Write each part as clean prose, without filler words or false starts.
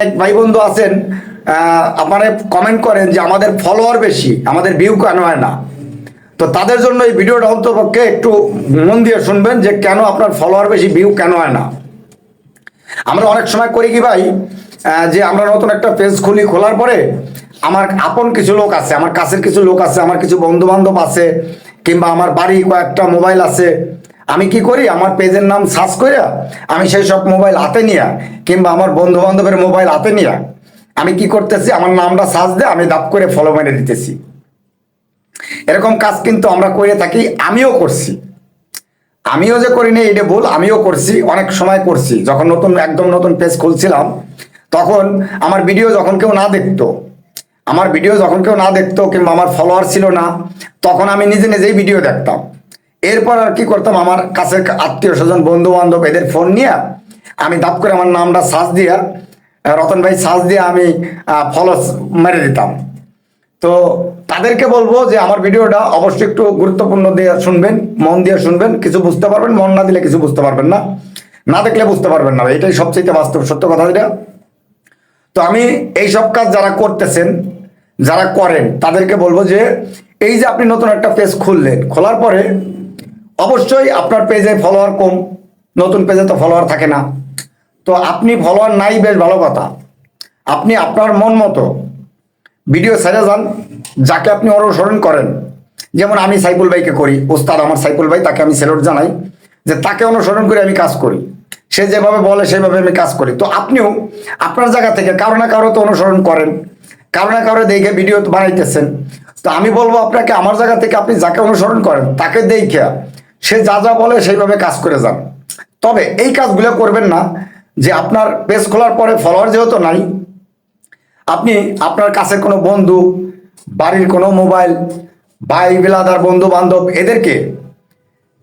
এক ভাই বন্ধু আছেন, আপনারা কমেন্ট করেন যে আমাদের ফলোয়ার বেশি, আমাদের ভিউ কেন হয় না। তো তাদের জন্য এই ভিডিওটা অন্তপক্ষে একটু মন দিয়ে শুনবেন যে কেন আপনার ফলোয়ার বেশি, ভিউ কেন হয় না। আমরা অনেক সময় করি কি ভাই, যে আমরা নতুন একটা পেজ খুলি, খোলার পরে আমার আপন কিছু লোক আছে, আমার কাছের কিছু লোক আছে, আমার কিছু বন্ধু বান্ধব আছে, কিংবা আমার বাড়ি কয়েকটা মোবাইল আছে। আমি কি করি, আমার পেজের নাম সার্চ করে আমি সেই সব মোবাইল হাতে নিয়ে, কিংবা আমার বন্ধু বান্ধবের মোবাইল হাতে নিয়ে আমি কি করতেছি, আমার নামটা সার্চ দিয়ে আমি দাপ করে ফলো মেরে দিতেছি। এরকম কাজ কিন্তু আমরা করে থাকি, আমিও করছি। আমিও যে করিনি এটা ভুল, আমিও করছি, অনেক সময় করছি। যখন একদম নতুন পেজ খুলছিলাম, তখন আমার ভিডিও যখন কেউ না দেখতো, কিংবা আমার ফলোয়ার ছিল না, তখন আমি নিজে নিজেই ভিডিও দেখতাম। এরপর আর কি করতাম, আমার কাছে আত্মীয় স্বজন বন্ধু বান্ধব এদের ফোন নিয়ে আমি দাপ করে আমার নামটা সার্চ দিয়ে, রতন ভাই সার্চ দিয়ে আমি ফলো মেরে দিতাম। তো তাদেরকে বলবো যে আমার ভিডিওটা অবশ্যই একটু গুরুত্বপূর্ণ দিয়ে শুনবেন, মন দিয়ে শুনবেন। কিছু বুঝতে পারবেন, মন না দিলে কিছু বুঝতে পারবেন না, না দেখলে বুঝতে পারবেন না। এটাই সবচেয়ে বাস্তব সত্য কথা যেটা। তো আমি এই সব কাজ যারা করতেছেন, যারা করেন, তাদেরকে বলবো যে এই যে আপনি নতুন একটা পেজ খুললেন, খোলার পরে অবশ্যই আপনার পেজে ফলোয়ার কম, নতুন পেজে তো ফলোয়ার থাকে না। তো আপনি ফলোয়ার নাই, বেশ ভালো কথা। আপনি আপনার মন মতো ভিডিও ছেড়ে যান, যাকে আপনি অনুসরণ করেন। যেমন আমি সাইফুল ভাইকে করি, ওস্তাদ আমার সাইফুল ভাই, তাকে আমি স্যালুট জানাই যে তাকে অনুসরণ করে আমি কাজ করি। সে যেভাবে বলে সেভাবে আমি কাজ করি। তো আপনিও আপনার জায়গা থেকে কারো না কারো তো অনুসরণ করেন, কারো না কারো দেখে ভিডিও বানাইতেছেন। তো আমি বলবো আপনাকে, আমার জায়গা থেকে আপনি যাকে অনুসরণ করেন তাকে দেখে সে যা যা বলে সেইভাবে কাজ করে যান। তবে এই কাজগুলো করবেন না যে আপনার পেজ খোলার পরে ফলোয়ার যেহেতু নাই, আপনি আপনার কাছে কোনো বন্ধু, বাড়ির কোনো মোবাইল, ভাই বিলাদার বন্ধু বান্ধব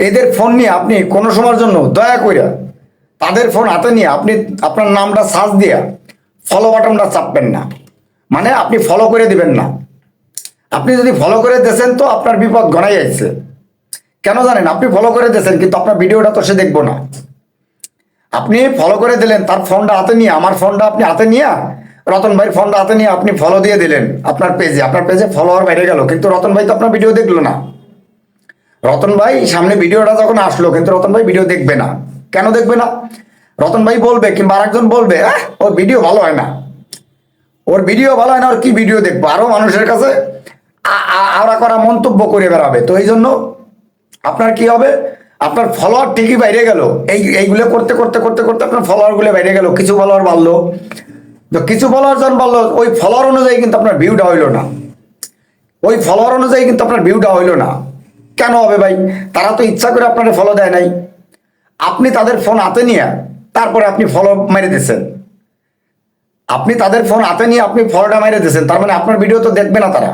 এদের ফোন নিয়ে আপনি কোনো সময়ের জন্য দয়া করে তাদের ফোন হাতে নিয়ে আপনি আপনার নামটা সার্চ দিয়ে ফলো বাটনটা চাপবেন না। মানে আপনি ফলো করে দিবেন না। আপনি যদি ফলো করে দিয়েছেন তো আপনার বিপদ ঘনাই যাচ্ছে। কেন জানেন? আপনি ফলো করে দিয়েছেন কিন্তু আপনার ভিডিওটা তো সে দেখবো না। আপনি ফলো করে দিলেন, তার ফোনটা হাতে নিয়ে, আমার ফোনটা আপনি হাতে নিয়ে, রতন ভাইয়ের ফোনটা হাতে নিয়ে আপনি ফলো দিয়ে দিলেন আপনার পেজে ফলোয়ার বেড়ে গেল, কিন্তু রতন ভাই তো আপনার ভিডিও দেখলো না। রতন ভাই সামনে ভিডিওটা যখন আসলো, কিন্তু রতন ভাই ভিডিও দেখবে না। কেন দেখবে না? রতন ভাই বলবে, কিংবা আরেকজন বলবে, ওর ভিডিও ভালো হয় না, ওর কি ভিডিও দেখবো, আরো মানুষের কাছে আড়া করা মন্তব্য করে বেড়াবে। তো এই জন্য আপনার কি হবে, আপনার ফলোয়ার ঠিকই বাইরে গেল, এইগুলো করতে করতে করতে করতে আপনার ফলোয়ার গুলো বাইরে গেল, কিছু ফলোয়ার বাড়লো। তো কিছু ফলোয়ার যখন বাড়লো, ওই ফলোয়ার অনুযায়ী কিন্তু আপনার ভিউটা হইলো না, কেন হবে ভাই? তারা তো ইচ্ছা করে আপনার ফলো দেয় নাই। আপনি তাদের ফোন হাতে নিয়ে তারপরে আপনি ফলো মেরে দিচ্ছেন, আপনি তাদের ফোন হাতে নিয়ে আপনি ফলোটা মেরে দিচ্ছেন, তার মানে আপনার ভিডিও তো দেখবে না তারা।